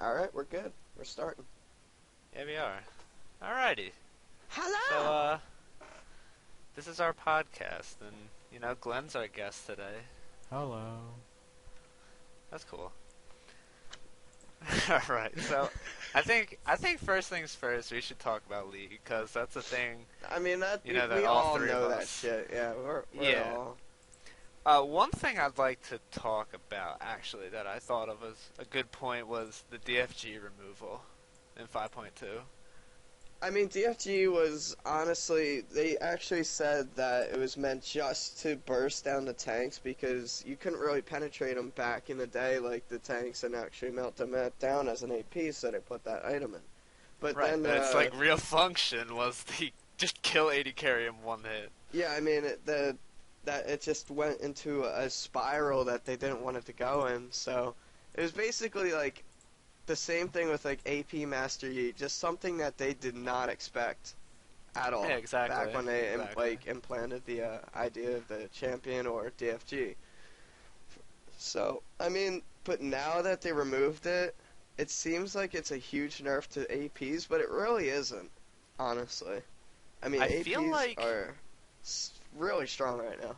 Alright, we're good. We're starting. Yeah, we are. Alrighty. So, Hello! this is our podcast, and, Glenn's our guest today. Hello. That's cool. Alright, so, I think first things first, we should talk about League, because that's a thing, I mean, that that we all all three know of that us... shit. Yeah, we're Yeah. all... One thing I'd like to talk about, actually, that I thought of as a good point was the DFG removal in 5.2. I mean, DFG was, honestly, they actually said that it was meant just to burst down the tanks because you couldn't really penetrate them back in the day like the tanks and actually melt them down as an AP, so they put that item in. But Right, then, but it's like real function was the just kill 80 carry in one hit. yeah, I mean, it just went into a spiral that they didn't want it to go in, so it was basically like the same thing with like AP Master Yi, just something that they did not expect at all. Yeah, exactly. Back when they exactly. implanted the idea of the champion or DFG. So I mean, but now that they removed it, it seems like it's a huge nerf to APs, but it really isn't. Honestly, I mean, I APs feel like... are really strong right now.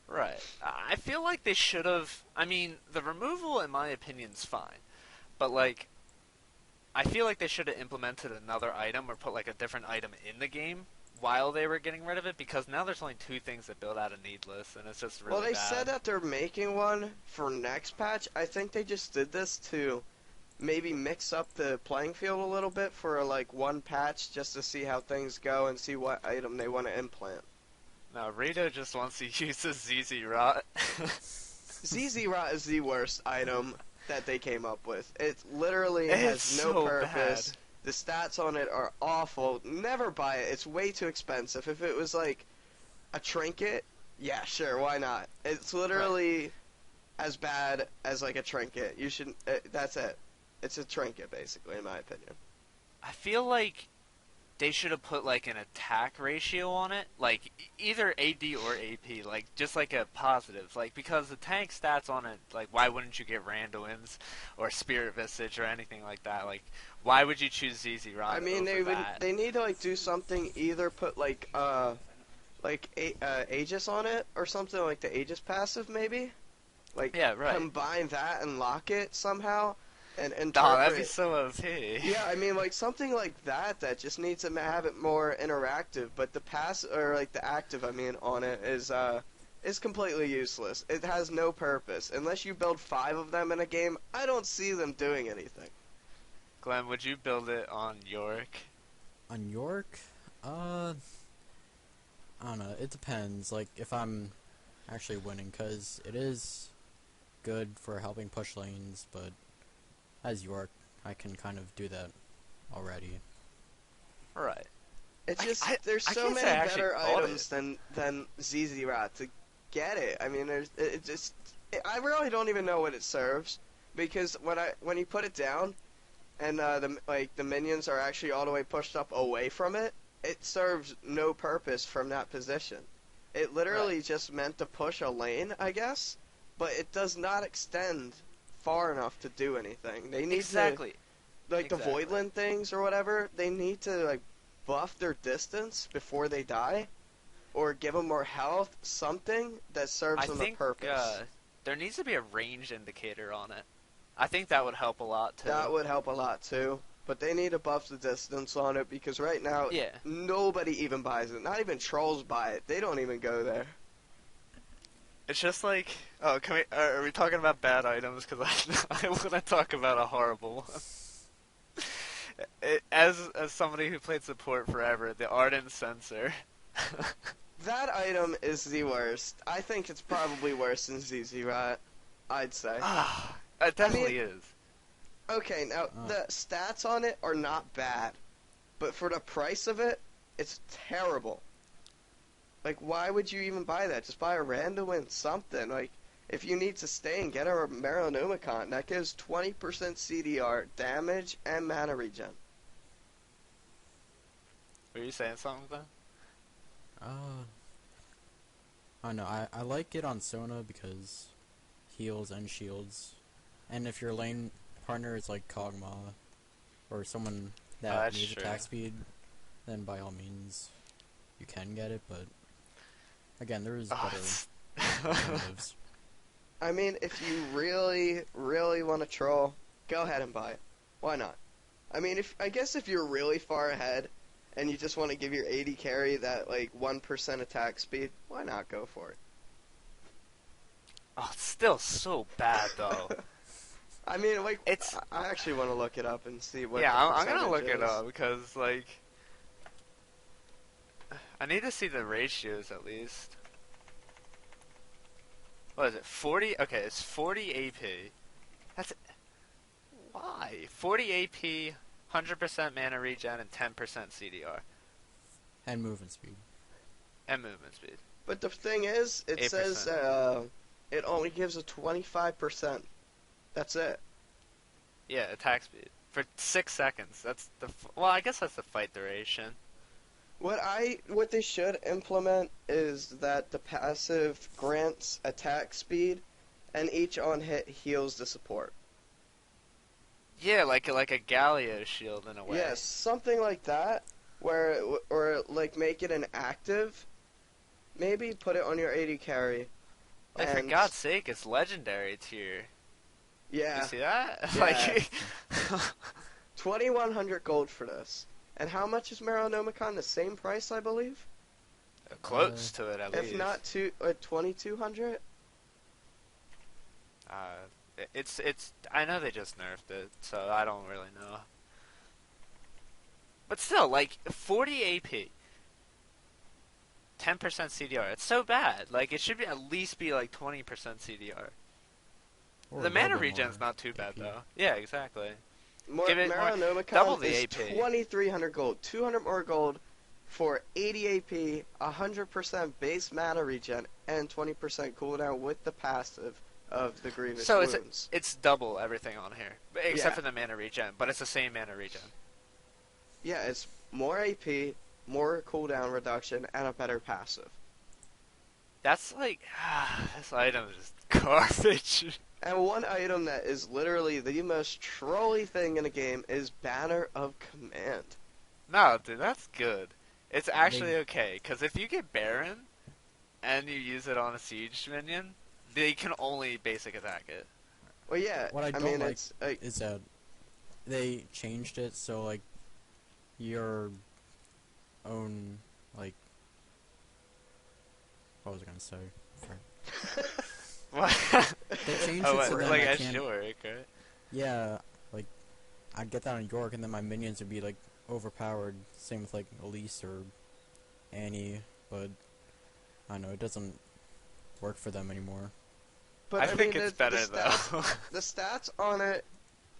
Right. I feel like they should have... I mean, the removal, in my opinion, is fine. But, like, I feel like they should have implemented another item or put, like, a different item in the game while they were getting rid of it, because now there's only two things that build out of Needless, and it's just really Well, they bad. said that they're making one for next patch. I think they just did this to maybe mix up the playing field a little bit for, like, one patch just to see how things go and see what item they want to implant. No, Rito just wants to use the ZZ Rot. ZZ Rot is the worst item that they came up with. It literally has It's no so purpose. bad. The stats on it are awful. Never buy it. It's way too expensive. If it was like a trinket, yeah, sure, why not? It's literally as bad as like a trinket. You should. That's it. It's a trinket, basically, in my opinion. I feel like they should have put like an attack ratio on it, like either AD or AP, like just like a positive, like because the tank stats on it, like why wouldn't you get Randuin's or Spirit Visage or anything like that? Like why would you choose ZZ Rod? I mean, over that? they need to like do something. Either put like Aegis on it or something like the Aegis passive, maybe. Like Yeah, right. combine that and lock it somehow, and Oh, interpret. that'd be so OP. Yeah, I mean, like something like that just needs to have it more interactive. But the pass or like the active, I mean, on it is completely useless. It has no purpose unless you build 5 of them in a game. I don't see them doing anything. Glenn, would you build it on York? On York? I don't know. It depends. Like, if I'm actually winning, because it is good for helping push lanes, but as York, I can kind of do that already. Right. It's just I there's can't so say many I actually better bought items than ZZ Rat to get it. I mean, I really don't even know what it serves because when you put it down and the minions are actually all the way pushed up away from it, it serves no purpose from that position. It literally just meant to push a lane, I guess, but it does not extend far enough to do anything. They need Exactly. to, like the Voidland things or whatever, they need to like buff their distance before they die, or give them more health, something that serves them a purpose. There needs to be a range indicator on it. I think that would help a lot too. That would help a lot too. But they need to buff the distance on it because right now nobody even buys it. Not even trolls buy it. They don't even go there. It's just like, oh, are we talking about bad items? Because I want to talk about a horrible one. As somebody who played support forever, the Ardent Sensor. That item is the worst. I think it's probably worse than ZZ Rat, I'd say. It definitely is. Okay, now, the stats on it are not bad, but for the price of it, it's terrible. Like, why would you even buy that? Just buy a random something. Like, if you need to stay and get a Meronumicon, that gives 20% CDR, damage, and mana regen. Were you saying something then? I don't know. I like it on Sona because heals and shields. And if your lane partner is like Kog'Maw, or someone that that's needs true. attack speed, then by all means, you can get it. But again, there is better alternatives. I mean, if you really, really want to troll, go ahead and buy it. Why not? I mean, I guess if you're really far ahead and you just want to give your AD carry that like 1% attack speed, why not go for it? Oh, it's still so bad though. I mean, like, It's I actually want to look it up and see what. yeah. the I'm gonna look percentage it is. up because like I need to see the ratios at least. What is it? 40? Okay, it's 40 AP. That's why 40 AP, 100% mana regen, and 10% CDR And movement speed. and movement speed. But the thing is, it 8%. says it only gives a 25%. That's it. Yeah, attack speed for 6 seconds. That's the well, I guess that's the fight duration. What they should implement is that the passive grants attack speed, and each on hit heals the support. Yeah, like a Galio shield in a way. Yes, something like that, or like make it an active. Maybe put it on your AD carry. Like, for and- God's sake, it's legendary tier. Yeah, You see that? Yeah. Like 2,100 gold for this. And how much is Meronomicon? The same price, I believe. close to it at If least. not 2,200. It's I know they just nerfed it, so I don't really know. But still, like 40 AP, 10% CDR. It's so bad. Like it should be at least be like 20% CDR. Or The a mana little bit regen's more not too bad AP. though. Yeah, exactly. More, Give it more- Meronomicon double the is AP. 2,300 gold. 200 more gold for 80 AP, 100% base mana regen, and 20% cooldown with the passive of the Grievous So Wounds. it's double everything on here, except Yeah. for the mana regen, but it's the same mana regen. Yeah, it's more AP, more cooldown reduction, and a better passive. That's like this item is just garbage. And one item that is literally the most trolly thing in a game is Banner of Command. No, dude, that's good. It's actually okay, because if you get Baron and you use it on a siege minion, they can only basic attack it. Well, yeah, What I don't mean, like it's like, is that they changed it so like your own like what was I gonna say? What? They changed Oh, it what, so then like I as can't. York, right? Yeah, like I'd get that on York, and then my minions would be like overpowered. Same with like Elise or Annie, but I don't know, it doesn't work for them anymore. but I think mean, it's the better stats, though. the stats on it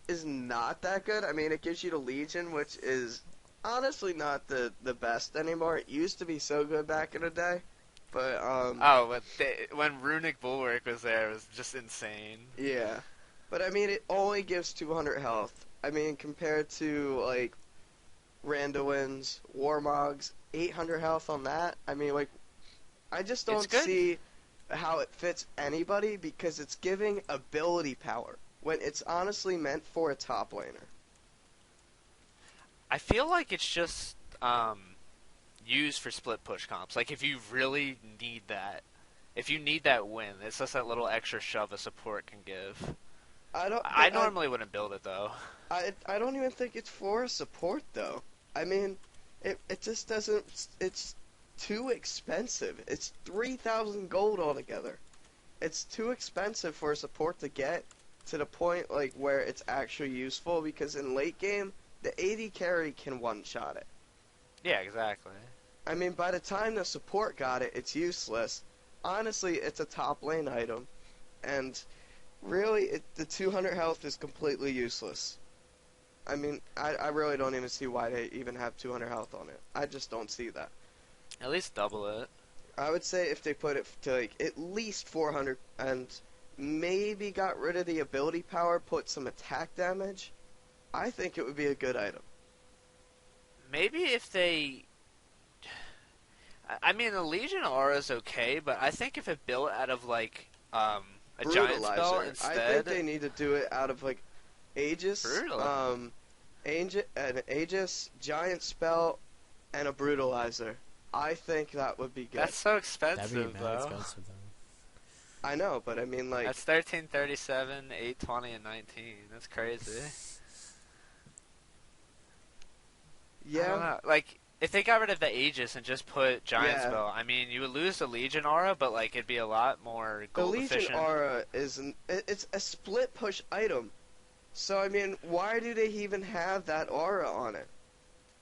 is not that good. I mean, it gives you the Legion, which is honestly not the best anymore. It used to be so good back in the day, but Oh, but when Runic Bulwark was there, it was just insane. yeah. But I mean, it only gives 200 health. I mean, compared to like Randuin's, Warmog's, 800 health on that. I mean, like, I just It's don't good. see how it fits anybody because it's giving ability power when it's honestly meant for a top laner. I feel like it's just used for split push comps. Like if you really need that, if you need that win, it's just that little extra shove a support can give. I normally wouldn't build it though. I don't even think it's for support though. I mean, it just doesn't. It's too expensive. It's 3,000 gold altogether. It's too expensive for support to get to the point like where it's actually useful because in late game the AD carry can one shot it. Yeah, exactly. I mean, by the time the support got it, it's useless. Honestly, it's a top lane item, and really, the 200 health is completely useless. I mean, I really don't even see why they even have 200 health on it. I just don't see that. At least double it. I would say if they put it to like at least 400 and maybe got rid of the ability power, put some attack damage, I think it would be a good item. Maybe if they... I mean, the Legion Aura is okay, but I think if it built out of, like, a giant spell Brutalizer. instead... I think they need to do it out of like Aegis, Brutal. an Aegis, Giant Spell, and a Brutalizer. I think that would be good. That's so That'd be expensive, mad though. expensive though. I know, but I mean, like, That's 1337, 820, and 19. That's crazy. I don't yeah, know. Like, if they got rid of the Aegis and just put Giant Yeah. Spell, I mean, you would lose the Legion aura, but like it'd be a lot more the gold Legion efficient. Aura it's a split push item. So I mean, why do they even have that aura on it?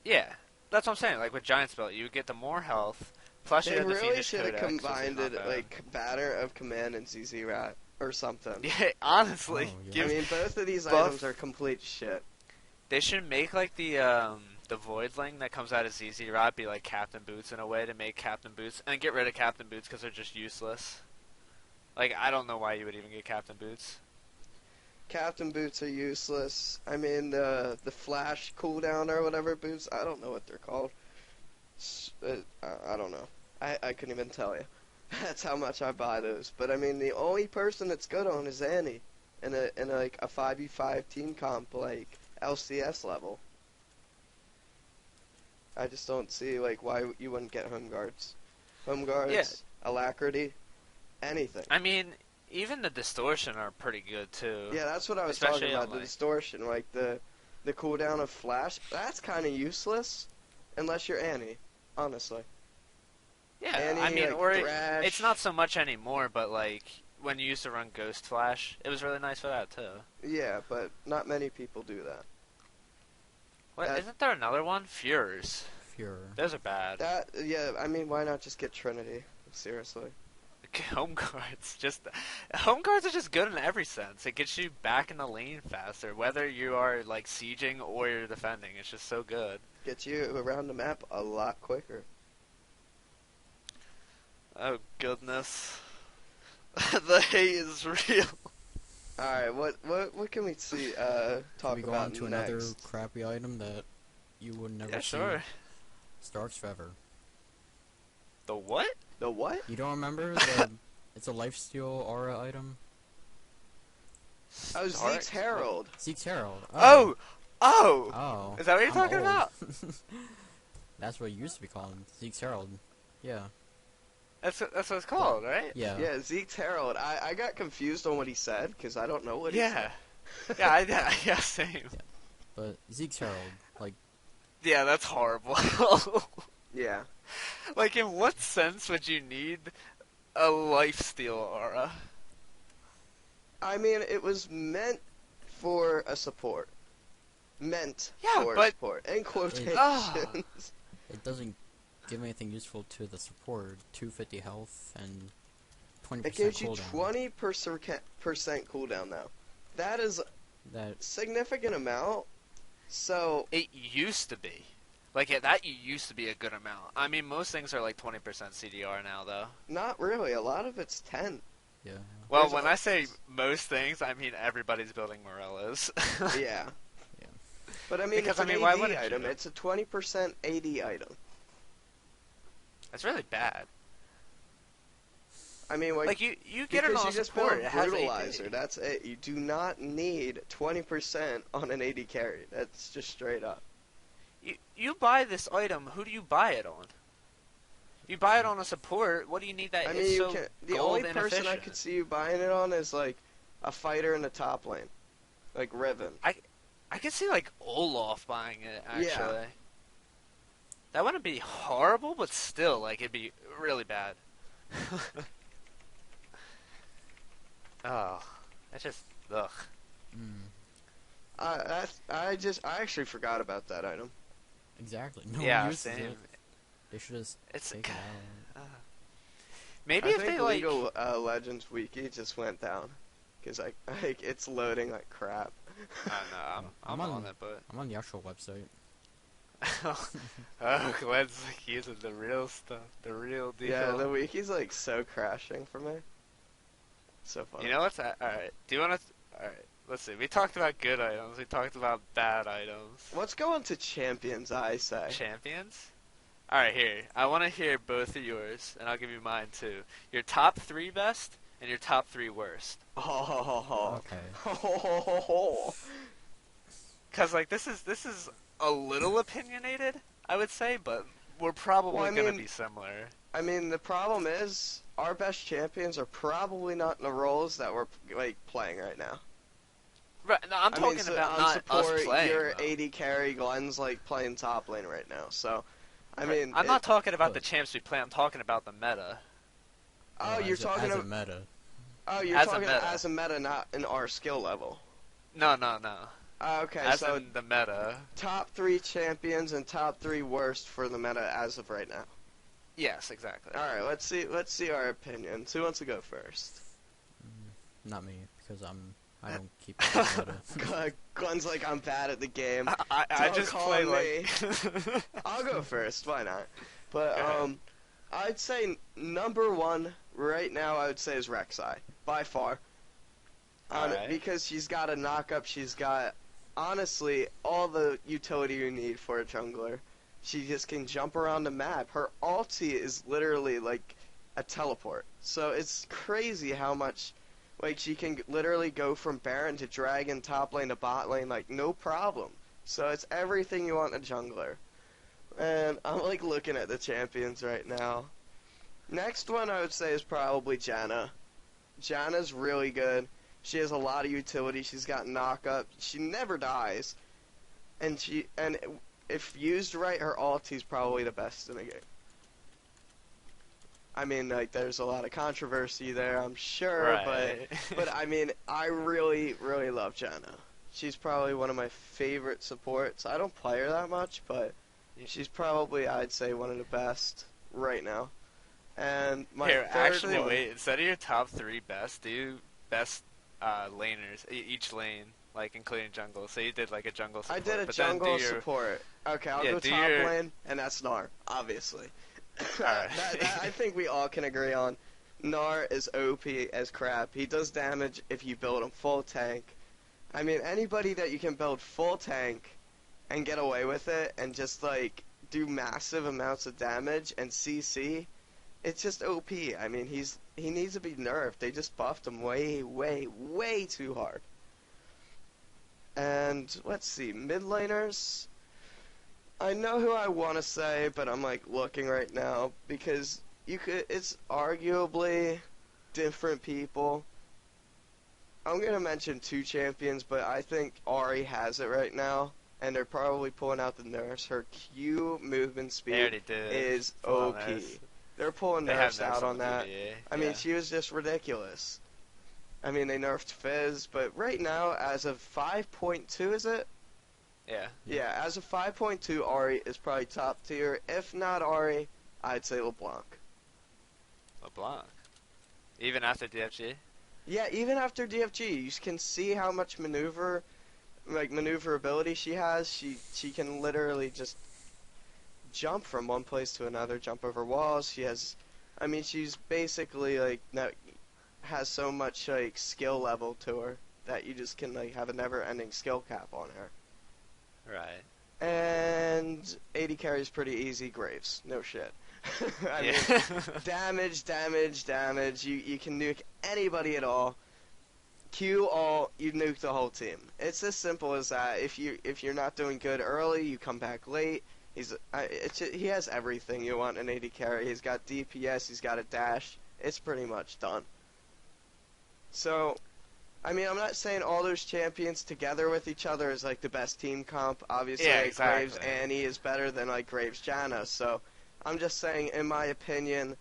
Yeah, that's what I'm saying. Like with Giant Spell, you would get the more health. Plus, you They had the really Phoenix should have Codex, which is combined not it bad. like Banner of Command and ZZ Rat or something. Yeah, honestly, Oh, yeah. give I mean, both of these buff- items are complete shit. they should make like the Voidling that comes out of ZZ Rot be like Captain Boots in a way to make Captain Boots and get rid of Captain Boots because they're just useless. Like I don't know why you would even get Captain Boots. Captain boots are useless. I mean, the flash cooldown or whatever boots, I don't know what they're called. I don't know. I couldn't even tell you. That's how much I buy those. But I mean, the only person that's good on is Annie in like a 5v5 team comp like LCS level. I just don't see like why you wouldn't get home guards. Home guards, Yeah. alacrity, anything. I mean, even the Distortion are pretty good too. Yeah, that's what I was Especially talking about, on, the like- distortion, like the cooldown of Flash. That's kind of useless, unless you're Annie, honestly. Yeah, Annie, I mean, like, or Thrash. it's not so much anymore, but like when you used to run Ghost Flash, it was really nice for that too. Yeah, but not many people do that. What, That- isn't there another one? Furors. Furor. Those are bad. Yeah, I mean, why not just get Trinity? Seriously. Home guards, home guards are just good in every sense. It gets you back in the lane faster, whether you are like sieging or you're defending. It's just so good. Get you around the map a lot quicker. Oh goodness, the hate is real. Alright, what can we see, Can talk we go about on to next? another crappy item that you would never Yeah, see? sure. Starks Feather. The what? The what? You don't remember the? It's a lifesteal aura item. Oh, Stark? Zeke's Herald. Zeke's Herald. Oh, Oh. Is that what you're I'm talking old. about? That's what it used to be called. Zeke's Herald. Yeah. That's what it's called, right? Yeah. Yeah, Zeke's Herald. I got confused on what he said, because I don't know what he Yeah. said. Yeah, same. But Zeke's Herald, like, Yeah, that's horrible. Yeah. Like, in what sense would you need a lifesteal aura? I mean, it was meant for a support. Meant Yeah, for but- support. In quotations. Ah. it doesn't give anything useful to the support. 250 health and 20% It gives you cooldown. 20% cooldown now. That is That significant amount. So, It used to be. Like, that used to be a good amount. I mean, most things are like 20% CDR now, though. not really. A lot of it's 10. yeah. Well, There's when a- I say most things, I mean everybody's building Morellos. Yeah. Yeah. But I mean, Because, it's an I mean, why AD wouldn't item. you? It's a 20% AD item. That's really bad. I mean, Like, you get it because on you just support. build It has Brutalizer. AP. That's it. You do not need 20% on an AD carry. That's just straight up. You buy this item, who do you buy it on? You buy it on a support, what do you need that I is mean, you so can. The gold only person I inefficient? could see you buying it on is like a fighter in the top lane, like Riven. I could see, like, Olaf buying it, actually. Yeah. That wouldn't be horrible, but still, like, it'd be really bad. Oh, that's just, ugh. Mm, I actually forgot about that item. exactly. No Yeah, one uses same. it. They should just It's take it out. Maybe I if think they, like... League of Legends wiki just went down because like it's loading like crap. I know, I'm I'm on on- it, but... I'm on the actual website. Oh, Glenn's, like, using the real stuff, the real deal. Yeah, the wiki's like so crashing for me. So funny. You know what's that? Alright, do you want to... Alright, let's see. We talked about good items. We talked about bad items. Let's go on to champions. I say. Champions? Alright, here. I want to hear both of yours, and I'll give you mine too. Your top 3 best and your top 3 worst. Oh, Okay. Because like this is a little opinionated, I would say, but we're probably Well, I gonna mean- be similar. I mean, the problem is our best champions are probably not in the roles that we're like playing right now. Right? No, I'm I talking mean, so about on not support, us playing. your though. AD carry Glenn's like playing top lane right now. So, I Right. mean, I'm not talking about the but- champs we play. I'm talking about the meta. Oh, you're talking as a about. meta. Oh, you're as a talking meta. as a meta, not in our skill level. No. Okay, As so in the meta. top 3 champions and top 3 worst for the meta as of right now. Yes, exactly. All right, let's see our opinions. Who wants to go first? Not me, because I don't keep the meta. Glenn's like, I'm bad at the game. I Don't just call play me. like. I'll go first. Why not? But Go ahead. I'd say number 1 right now. I would say is Rek'Sai by far. Alright. Because she's got a knock-up. She's got honestly all the utility you need for a jungler. She just can jump around the map. Her ulti is literally like a teleport. So it's crazy how much. Like, she can literally go from Baron to Dragon, top lane to bot lane, like, no problem. So it's everything you want in a jungler. And I'm, like, looking at the champions right now. Next one I would say is probably Janna. Janna's really good. She has a lot of utility. She's got knock-up. She never dies. And if used right, her ulti's probably the best in the game. I mean, like, there's a lot of controversy there, I'm sure, Right. but I mean, I really, really love Janna. She's probably one of my favorite supports. I don't play her that much, but she's probably, I'd say, one of the best right now. And my Here, third actually, one, wait. Instead of your top 3 best, do best laners, each lane, like including jungle. So you did like a jungle I support. did a but then jungle do your, support. Okay, I'll Yeah, go do top your- lane, and that's Gnar, obviously. Alright. that I think we all can agree on. Gnar is OP as crap. He does damage if you build him full tank. I mean, anybody that you can build full tank and get away with it and just, like, do massive amounts of damage and CC, it's just OP. I mean, he needs to be nerfed. They just buffed him way, way, way too hard. And, let's see, mid laners... I know who I want to say, but I'm like looking right now because it's arguably different people. I'm gonna mention 2 champions, but I think Ahri has it right now, and they're probably pulling out the nurse. Her Q movement They speed already did. is Full on OP. nurse. They're pulling They have nurse out on that. PvE, I mean, yeah. she was just ridiculous. I mean, they nerfed Fizz, but right now, as of 5.2, is it? Yeah. Yeah, as of 5.2, Ahri is probably top tier. If not Ahri, I'd say LeBlanc. LeBlanc. Even after DFG? Yeah, even after DFG, you can see how much maneuverability she has. She can literally just jump from one place to another, jump over walls. I mean, she's basically like has so much like skill level to her that you just can like have a never-ending skill cap on her. Right. And AD carry is pretty easy. Graves, no shit. I mean, Yeah. damage. You can nuke anybody at all. Q all, you nuke the whole team. It's as simple as that. If you're not doing good early, you come back late. He has everything you want in AD carry. He's got DPS. He's got a dash. It's pretty much done. So, I mean, I'm not saying all those champions together with each other is like the best team comp. Obviously, Yeah, like, exactly. Graves Annie is better than like Graves Janna. So, I'm just saying, in my opinion,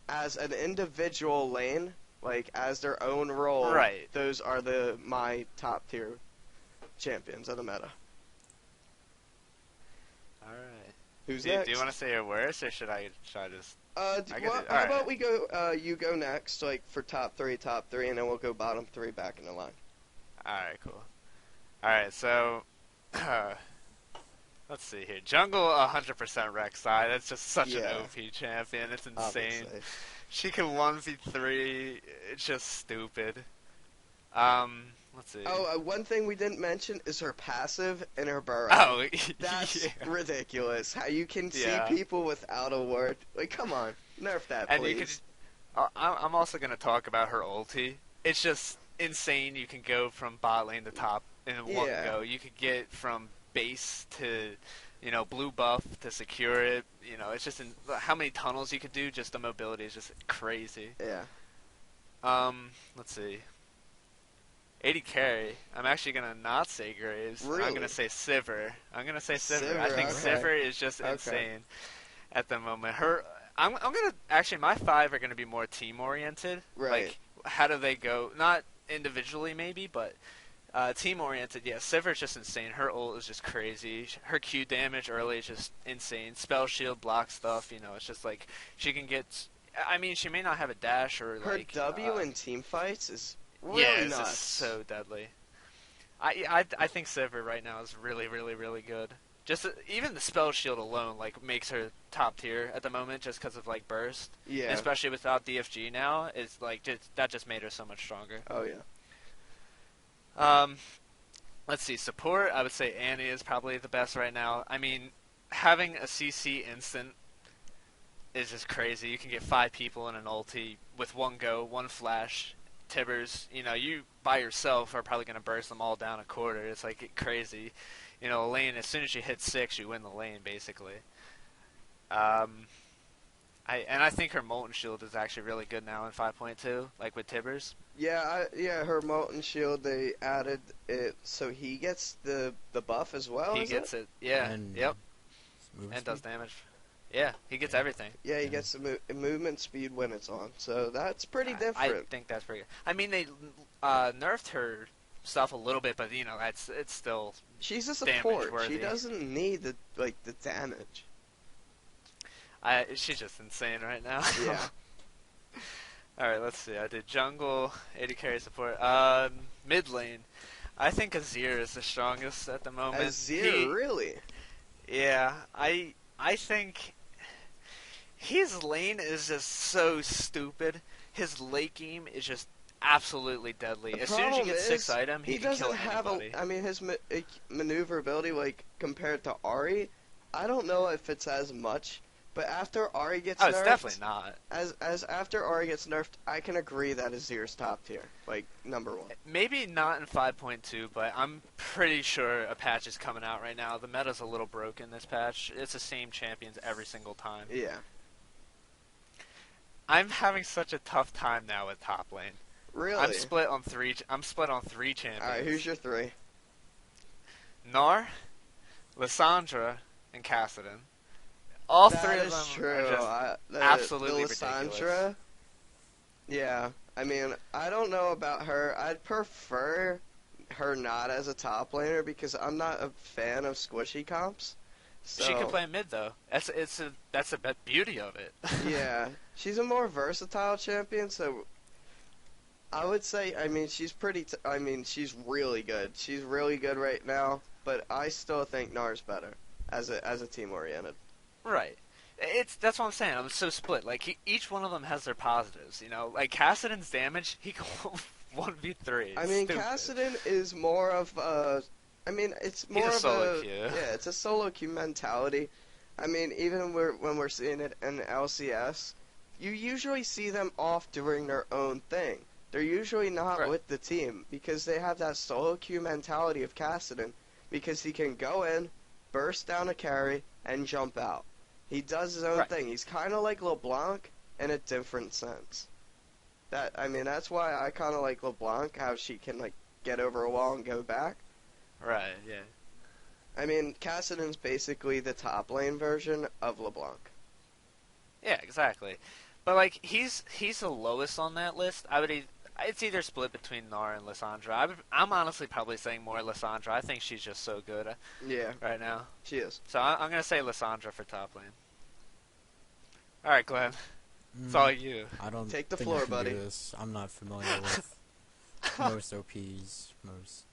as an individual lane, like as their own role, Right. those are my top tier champions of the meta. Alright. Who's Do next? you want to say your worst, or should I just... I could How do- alright. about we go? You go next, like for top three, and then we'll go bottom 3 back in the line. Alright, cool. Alright, so... let's see here. Jungle 100% Rek'Sai. That's just such an Yeah. OP champion. It's insane. Obviously. She can 1v3. It's just stupid. Let's see. Oh, one thing we didn't mention is her passive and her burrow. Oh, That's yeah. ridiculous. How you can Yeah. see people without a ward. Like, come on, nerf that, And please. you could. I'm also gonna talk about her ulti. It's just insane. You can go from bot lane to top in one Yeah. go. You could get from base to, blue buff to secure it. It's just how many tunnels you could do. Just the mobility is just crazy. Yeah. Let's see. 80 carry. I'm actually gonna not say Graves. Really? I'm gonna say Sivir. I Sivir, think okay. Sivir is just Okay. insane at the moment. I'm gonna actually my 5 are gonna be more team oriented. Right. Like how do they go? Not individually maybe, but team oriented. Yeah, Sivir's just insane. Her ult is just crazy. Her Q damage early is just insane. Spell shield, block stuff. It's just like she can get. I mean, she may not have a dash or Her like W in team fights is really yeah, it's nuts. just so deadly. I think Sivir right now is really, really, really good. Just even the spell shield alone like makes her top tier at the moment, just because of like burst. Yeah. And especially without DFG now, it's like that just made her so much stronger. Oh yeah. Let's see, support. I would say Annie is probably the best right now. I mean, having a CC instant is just crazy. You can get 5 people in an ulti with one go, one flash. Tibbers, you by yourself are probably going to burst them all down a quarter. It's like crazy. A lane, as soon as you hit 6, you win the lane, basically. I think her Molten Shield is actually really good now in 5.2, like with Tibbers. Yeah, her Molten Shield, they added it so he gets the buff as well. He gets it. Yeah. And Yep. move And does speed? damage. Yeah, he gets everything. Yeah, he gets the movement speed when it's on. So that's pretty I different. think that's pretty good. I mean, they nerfed her stuff a little bit, but it's still. She's a support. She damage-worthy. doesn't need the damage. She's just insane right now. Yeah. All right, let's see. I did jungle, 80 carry support. Mid lane. I think Azir is the strongest at the moment. Azir, really? Yeah, I think his lane is just so stupid. His late game is just absolutely deadly. The As soon as you problem get is, 6 item, he can kill doesn't have anybody. I mean, his maneuverability, like compared to Ari, I don't know if it's as much. But after Ari gets nerfed, it's definitely not. As after Ari gets nerfed, I can agree that Azir's top tier, like number 1. Maybe not in 5.2, but I'm pretty sure a patch is coming out right now. The meta's a little broken this patch. It's the same champions every single time. Yeah. I'm having such a tough time now with top lane. Really? I'm split on 3 champions. All right, who's your 3? Gnar, Lissandra, and Kassadin. All That 3 of is them true. are just absolutely the Lissandra, ridiculous. yeah. I mean, I don't know about her. I'd prefer her not as a top laner because I'm not a fan of squishy comps. So, She can play mid though. That's the beauty of it. Yeah, she's a more versatile champion, so I would say, I mean, she's she's really good. She's really good right now, but I still think Nar's better as a team oriented. Right. That's what I'm saying. I'm so split. Like each one of them has their positives. Like Kassadin's damage, he can 1v3. I mean, Stupid. Kassadin is more of a. I mean, it's more He's a of solo a. queue. Yeah, it's a solo queue mentality. I mean, even when we're seeing it in LCS, you usually see them off doing their own thing. They're usually not Right. with the team because they have that solo queue mentality of Kassadin because he can go in, burst down a carry, and jump out. He does his own Right. thing. He's kind of like LeBlanc in a different sense. That's why I kind of like LeBlanc, how she can like get over a wall and go back. Right. Yeah. I mean, Kassadin's basically the top lane version of LeBlanc. Yeah. Exactly. But like he's the lowest on that list. It's either split between Gnar and Lissandra. I'm honestly probably saying more Lissandra. I think she's just so good Yeah, right now. she is. So I'm gonna say Lissandra for top lane. All right, Glenn. It's Mm, all you. I don't Take the think floor, I can buddy. do this. I'm not familiar with most OPs, most.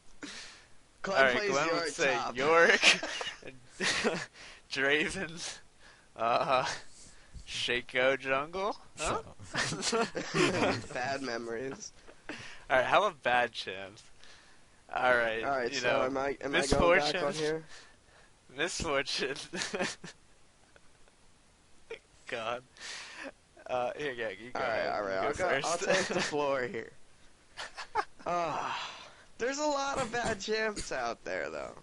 Glenn All right, plays Glenn York would say top. York, Draven, Shaco jungle. Huh? Shut up. Bad memories. All right, how about bad champs? All right, All right, you so know, am I going misfortune. back on here? Misfortune. God. Here, yeah, you go. All right. You go I'll first. take the floor here. There's a lot of bad champs out there, though.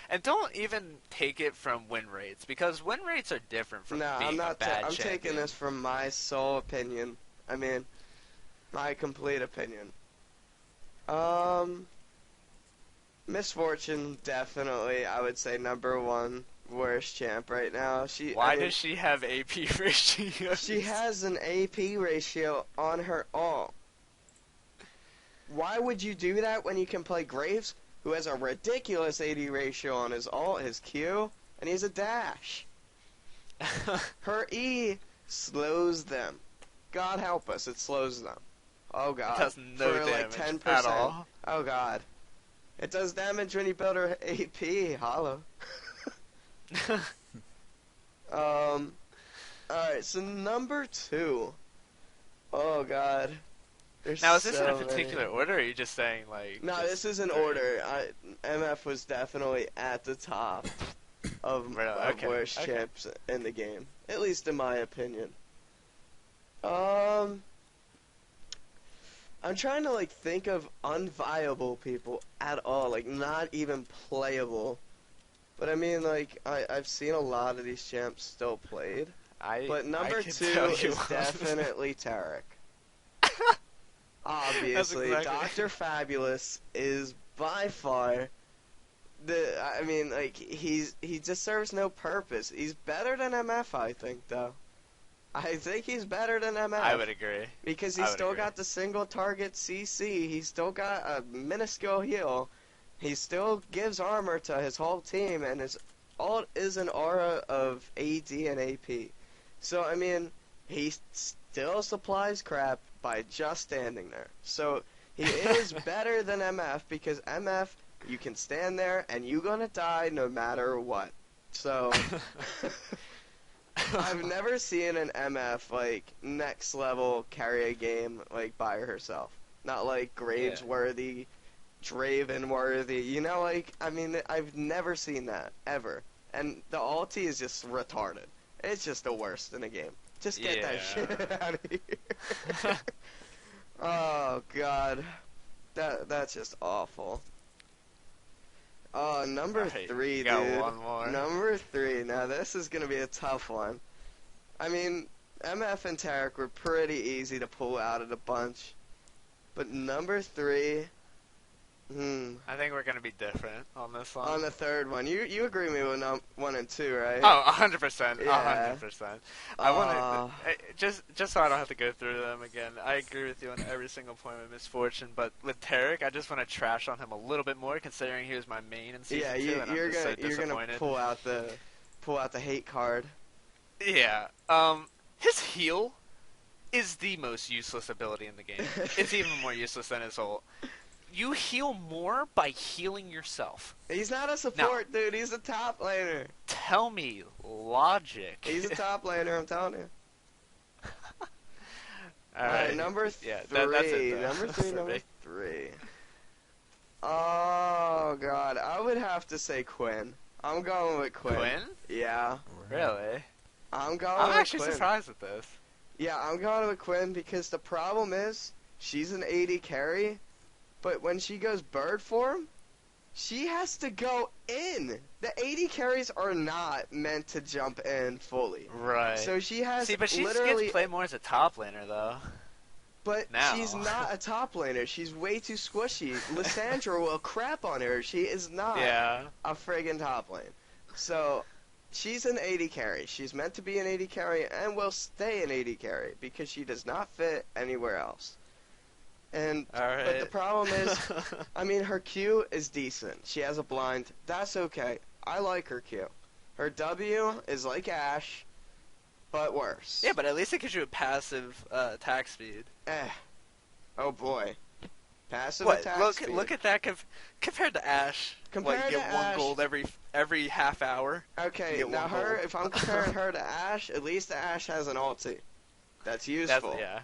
And don't even take it from win rates, because win rates are different from No, being I'm not. a bad I'm champion. taking this from my sole opinion. I mean, my complete opinion. Misfortune, definitely, I would say #1 worst champ right now. Why does she have AP ratio? She has an AP ratio on her ult. Why would you do that when you can play Graves, who has a ridiculous AD ratio on his ult, his Q, and he's a dash? Her E slows them. God help us, it slows them. Oh god. It does no For like damage 10%. at all. Oh god. It does damage when you build her AP. Hollow. Alright, so #2. Oh god. There's Now, is this in so a particular many. order, or are you just saying, like... No, just this is in three? order. MF was definitely at the top of, Really? of Okay, worst okay. champs in the game. At least in my opinion. I'm trying to, like, think of unviable people at all. Like, not even playable. But, I mean, like, I've seen a lot of these champs still played. But I can #2 tell you is one. definitely Tarek. Obviously, exactly- Dr. Fabulous is by far I mean, like, he just serves no purpose. He's better than MF, I think, though. I think he's better than MF. I would agree. Because I he's would still agree. got the single target CC. He's still got a minuscule heal. He still gives armor to his whole team, and his ult is an aura of AD and AP. So, I mean, he still supplies crap by just standing there. So, he is better than MF, because MF, you can stand there, and you're gonna die no matter what. So... I've never seen an MF, like, next level carry a game, like, by herself. Not like Graves worthy, Draven worthy, you know, like, I mean, I've never seen that, ever. And the ulti is just retarded. It's just the worst in the game. Just get that shit out of here. Oh, God. That's just awful. Oh, #3, you dude. got one more. #3. Now, this is going to be a tough one. I mean, MF and Tarek were pretty easy to pull out of the bunch. But #3, I think we're gonna be different on this one. on the third one. You agree with me with 1 and 2, right? Oh, 100%. Yeah. 100%. I want to just so I don't have to go through them again. I agree with you on every single point with Misfortune, but with Tarek, I just want to trash on him a little bit more, considering he was my main in season 2, and you're I'm just gonna so you're gonna disappointed. pull out the hate card. Yeah. His heal is the most useless ability in the game. It's even more useless than his ult. You heal more by healing yourself. He's not a support, dude. He's a top laner. Tell me logic. He's a top laner, I'm telling you. Alright, #3. Yeah, that's it, though. #3, #3. Oh, God. I would have to say Quinn. I'm going with Quinn. Quinn? Yeah. Really? I'm going I'm with actually Quinn. surprised at this. Yeah, I'm going with Quinn because the problem is she's an AD carry, but when she goes bird form, she has to go in. The AD carries are not meant to jump in fully. Right. So she has See, but she literally... gets played more as a top laner, though. But now. she's not a top laner. She's way too squishy. Lissandra will crap on her. She is not Yeah. a friggin' top lane. So, she's an AD carry. She's meant to be an AD carry and will stay an AD carry because she does not fit anywhere else. And Alright. But the problem is, I mean, her Q is decent. She has a blind. That's okay. I like her Q. Her W is like Ashe, but worse. Yeah, but at least it gives you a passive attack speed. Oh boy. Passive What? attack speed. Look at that compared to Ashe. Compared what, you to get one Ashe- gold every half hour. Okay, You get now one her, gold. if I'm comparing her to Ashe, at least the Ashe has an ulti. That's useful. Yeah.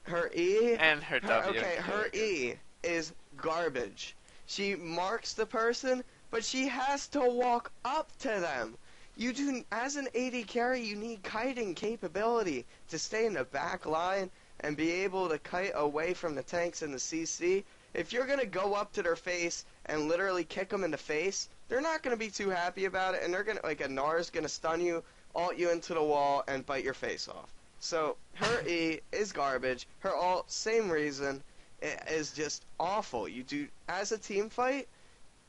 Her E, And her W. okay, her E is garbage. She marks the person, but she has to walk up to them. You do, as an AD carry, you need kiting capability to stay in the back line and be able to kite away from the tanks and the CC. if you're gonna go up to their face and literally kick them in the face, they're not gonna be too happy about it, and they're gonna like a Nar's gonna stun you, ult you into the wall, and bite your face off. So her E is garbage. Her ult, same reason, is just awful. You do as a team fight,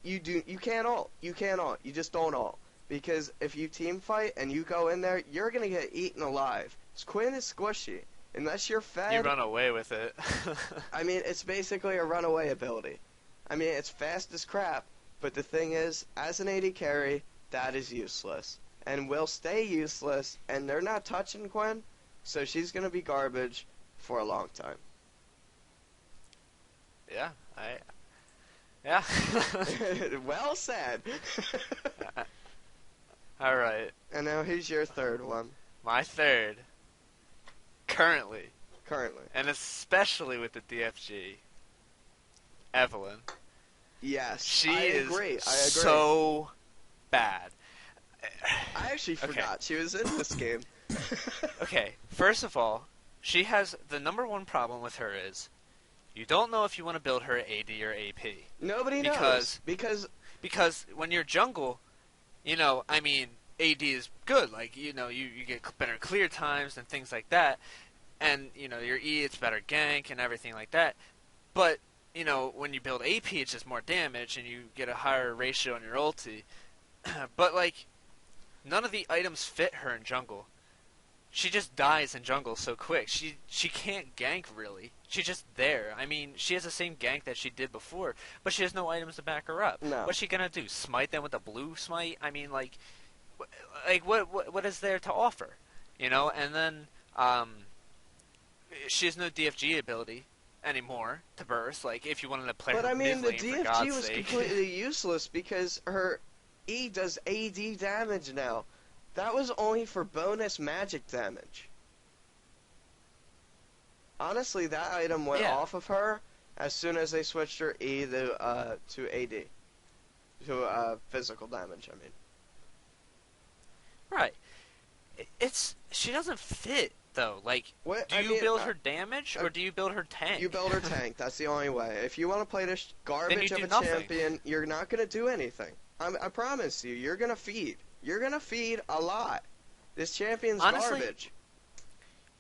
you can't ult. You can't ult. You just don't ult. Because if you team fight and you go in there, you're gonna get eaten alive. Quinn is squishy. Unless you're fed. You run away with it. I mean, it's basically a runaway ability. I mean, it's fast as crap, but the thing is, as an AD carry, that is useless. And will stay useless, and they're not touching Quinn, so she's gonna be garbage for a long time. Yeah, yeah. Well said. Alright. And now who's your third one? My third. Currently. And especially with the DFG. Evelyn. Yes, I agree. I agree. So bad. I actually forgot she was in this game. Okay, first of all, she has the number one problem with her is you don't know if you want to build her AD or AP. Nobody knows. Because when you're jungle, you know, I mean, AD is good. Like, you know, you get better clear times and things like that. And, you know, your E, it's better gank and everything like that. But, you know, when you build AP, it's just more damage and you get a higher ratio on your ulti. But, like, none of the items fit her in jungle. She just dies in jungle so quick. She can't gank, really. She's just there. I mean, she has the same gank that she did before, but she has no items to back her up. No. What's she gonna do? Smite them with a blue smite? I mean, like what is there to offer? You know? And then, she has no DFG ability anymore to burst. Like, if you wanted to play her But I mean, the mid lane, for DFG God's was sake. completely useless because her E does AD damage now. That was only for bonus magic damage. Honestly, that item went off of her as soon as they switched her E to AD. To physical damage, I mean. Right. She doesn't fit, though. Like, do you build her damage, or do you build her tank? You build her tank. That's the only way. If you want to play this garbage of a nothing. champion, you're not going to do anything. I promise you, you're going to feed. You're going to feed a lot. This champion's Honestly, garbage.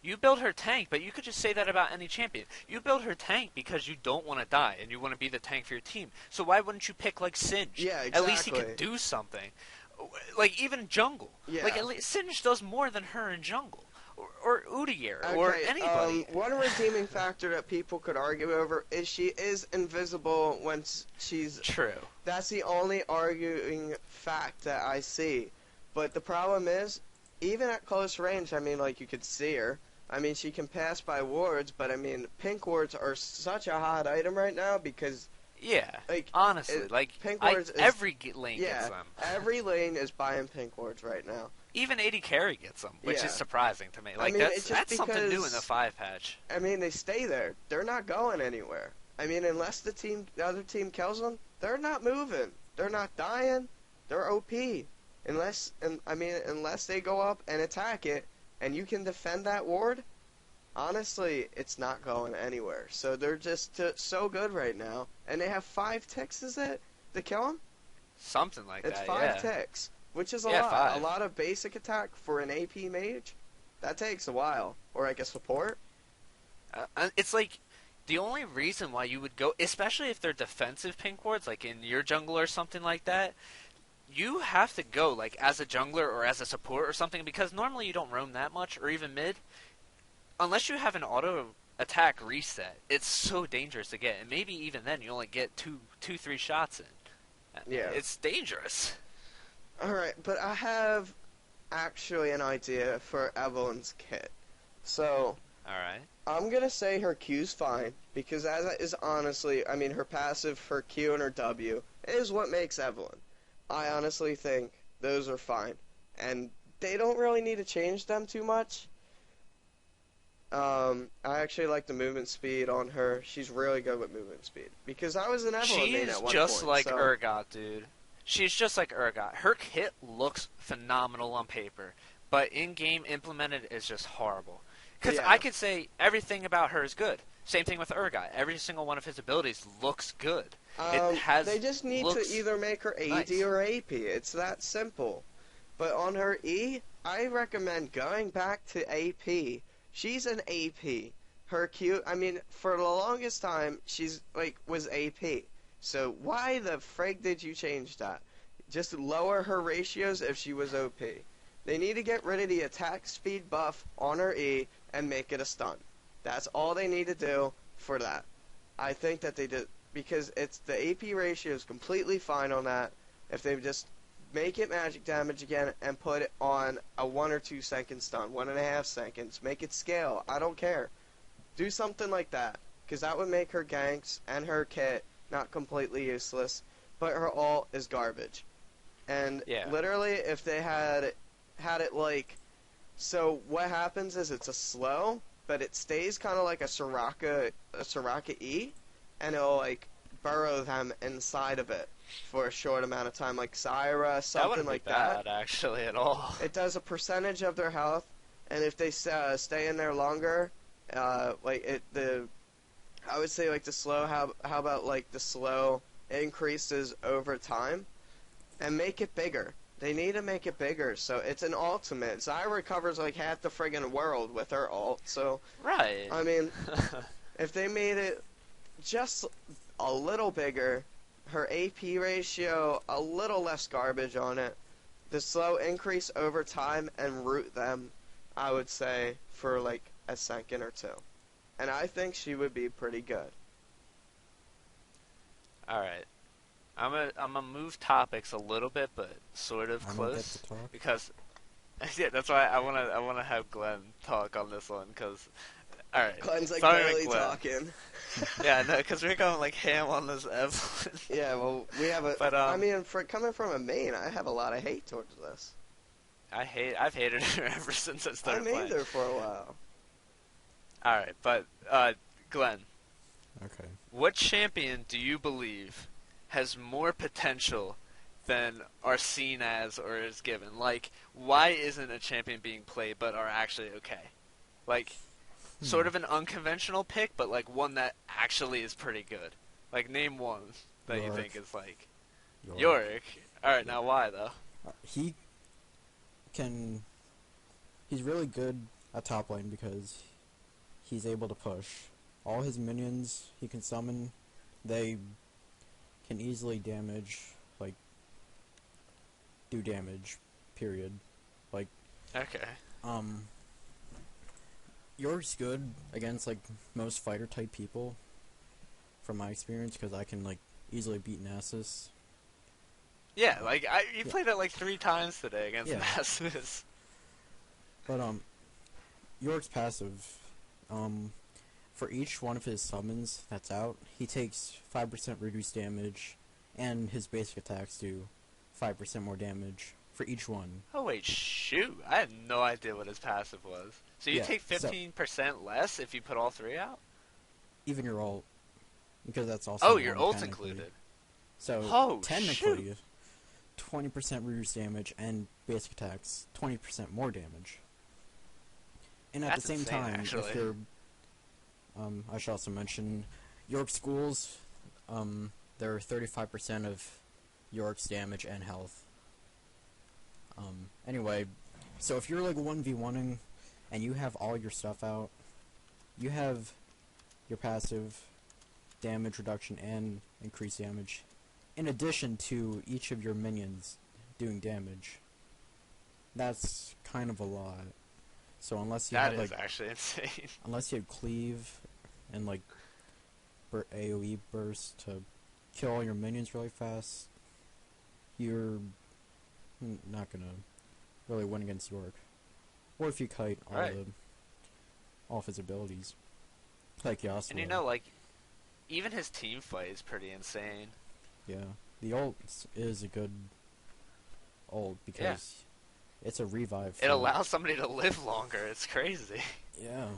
You build her tank, but you could just say that about any champion. You build her tank because you don't want to die, and you want to be the tank for your team. So why wouldn't you pick, like, Singe? Yeah, exactly. At least he can do something. Like, even jungle. Yeah. Like, at least Singe does more than her in jungle. Or Udyr, or anybody. One redeeming factor that people could argue over is she is invisible when she's... True. That's the only arguing fact that I see. But the problem is, even at close range, I mean, like, you could see her. I mean, she can pass by wards, but I mean, pink wards are such a hot item right now because... Yeah, like, honestly, pink wards every lane gets them. Every lane is buying pink wards right now. Even AD carry gets them, which is surprising to me. Like, I mean, that's something new in the 5 patch. I mean, they stay there. They're not going anywhere. I mean, unless the other team kills them, they're not moving. They're not dying. They're OP. Unless they go up and attack it, and you can defend that ward, honestly, it's not going anywhere. So they're just so good right now. And they have 5 ticks, is it, to kill them? Something like it's that, 5 ticks, which is a lot. 5. A lot of basic attack for an AP mage, that takes a while. Or like a support. It's like, the only reason why you would go, especially if they're defensive pink wards, like in your jungle or something like that, you have to go, like, as a jungler or as a support or something, because normally you don't roam that much, or even mid. Unless you have an auto attack reset, it's so dangerous to get, and maybe even then you only get 2-3 shots in. Yeah. It's dangerous. Alright, but I have actually an idea for Evelyn's kit. So, alright. I'm gonna say her Q's fine, because that is honestly, I mean, her passive, her Q and her W, is what makes Evelyn. I honestly think those are fine. And they don't really need to change them too much. I actually like the movement speed on her. She's really good with movement speed. Because I was an Evelyn main at one point. She's just like Urgot, dude. She's just like Urgot. Her kit looks phenomenal on paper, but in-game implemented is just horrible. Because I could say everything about her is good. Same thing with Urgai. Every single one of his abilities looks good. It has They just need to looks either make her AD nice. or AP. It's that simple. But on her E, I recommend going back to AP. She's an AP. Her Q, I mean, for the longest time, she's was AP. So why the frig did you change that? Just lower her ratios if she was OP. They need to get rid of the attack speed buff on her E and make it a stun. That's all they need to do for that. I think that they did, because it's the AP ratio is completely fine on that. If they just make it magic damage again and put it on a 1 or 2 second stun, 1.5 seconds, make it scale. I don't care. Do something like that, because that would make her ganks and her kit not completely useless, but her ult is garbage. And Yeah. literally, if they had it so what happens is it's a slow, but it stays kind of like a Soraka E, and it'll burrow them inside of it for a short amount of time, like Syra, That something wouldn't like be that. bad, actually, at all. It does a percentage of their health, and if they stay in there longer, I would say the slow. How about the slow increases over time, and make it bigger. They need to make it bigger, so it's an ultimate. Zyra covers half the friggin' world with her ult, so Right. I mean, if they made it just a little bigger, her AP ratio a little less garbage on it, the slow increase over time and root them, I would say, for a second or two. And I think she would be pretty good. Alright. I'm gonna move topics a little bit, but sort of I don't get close. to talk. Because, yeah, that's why I wanna have Glenn talk on this one, because, alright. Glenn's Sorry, barely Glenn. talking. Yeah, no, because we're going ham on this Evelyn. Yeah, well, we have a. But, I mean, coming from a main, I have a lot of hate towards this. I've hated her ever since I I started made playing. her for a while. Alright, but, Glenn, Okay. what champion do you believe has more potential than are seen as or is given? Why isn't a champion being played but are actually okay? Sort of an unconventional pick, but one that actually is pretty good. Name one that you Yorick. think is Yorick. Alright, now why though? He can. He's really good at top lane because he's able to push. All his minions he can summon, they can easily do damage, period. Okay. York's good against, most fighter-type people, from my experience, because I can, easily beat Nasus. Yeah, you played it 3 times today against Yeah. Nasus. But, York's passive, for each one of his summons that's out, he takes 5% reduced damage, and his basic attacks do 5% more damage for each one. Oh wait, shoot! I had no idea what his passive was. So you Yeah, take so- 15% less if you put all 3 out? Even your ult, because that's also Oh, your one ult's technically. included. So, Oh, technically, shoot. 20% reduced damage and basic attacks, 20% more damage. And at That's the same insane, time, actually. if you're, I should also mention, York schools, they're 35% of York's damage and health. Anyway, so if you're 1v1ing and you have all your stuff out, you have your passive, damage reduction, and increased damage, in addition to each of your minions doing damage. That's kind of a lot. So unless you That had is actually insane. unless you had cleave and AoE burst to kill all your minions really fast, you're not gonna really win against York. Or if you kite Right. all of his abilities, like Yasuo. And even his team fight is pretty insane. Yeah, the ult is a good ult because it's a revive. It allows somebody to live longer. It's crazy. Yeah.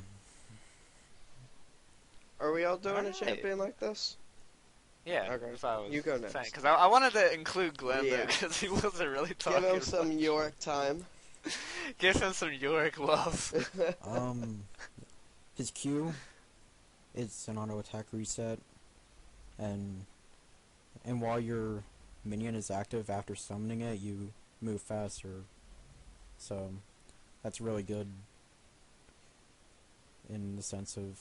Are we all doing a Alright. champion like this? Yeah, Okay. that's what I was You go next. Because I wanted to include Glenn Yeah. because he wasn't really talking. Give him some much. York time. Give him some Yorick love. His Q it's an auto attack reset, and while your minion is active after summoning it, you move faster. So that's really good in the sense of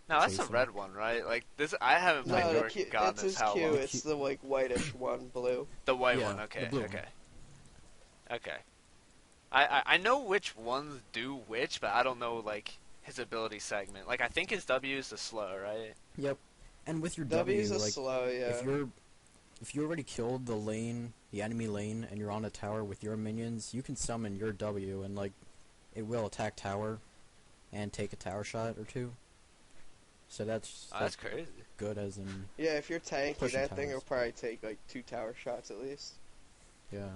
No, that's the chasing. red one, right? Like this, I haven't played No, York in God it's knows his how Q. long. It's the like whitish one, blue. The white Yeah, one. the Okay. blue one. Okay. Okay. I know which ones do which, but I don't know like his ability segment. Like I think his W is the slow, right? Yep. And with your W's W, a like slow, yeah. if you already killed the enemy lane, and you're on a tower with your minions, you can summon your W, and like it will attack tower and take a tower shot or two. So that's Crazy. good as in Yeah, if you're tanky, Pushing that thing towers. will probably take like 2 tower shots at least. yeah.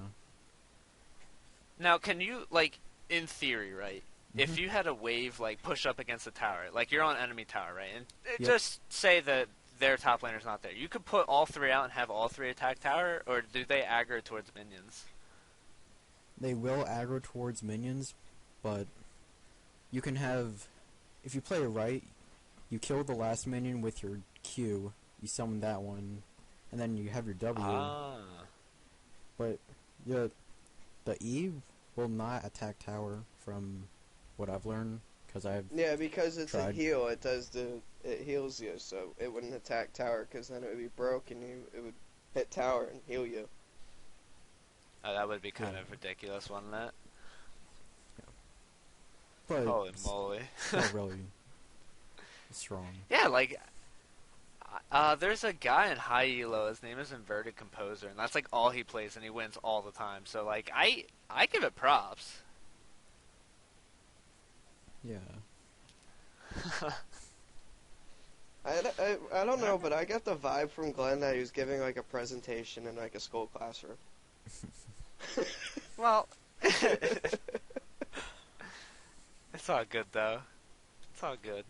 Now, can you like in theory, right? If Mhm. you had a wave like push up against a tower, like you're on enemy tower, right? And Yep. just say that their top laner's not there. You could put all three out and have all three attack tower, or do they aggro towards minions? They will aggro towards minions, but you can have, if you play it right, you kill the last minion with your Q, you summon that one, and then you have your W. Ah. But the E will not attack tower from what I've learned, because I've Yeah, because it's a Tried. heal, it heals you, so it wouldn't attack tower, because then it would be broke and it would hit tower and heal you. Oh, that would be kind Yeah. of ridiculous, wouldn't it? but Holy moly. still really strong. Yeah, like, there's a guy in high elo, his name is Inverted Composer, and that's like all he plays, and he wins all the time. So like, I give it props. Yeah. I don't know, but I got the vibe from Glenn that he was giving like a presentation in like a school classroom. Well, it's all good though. It's all good.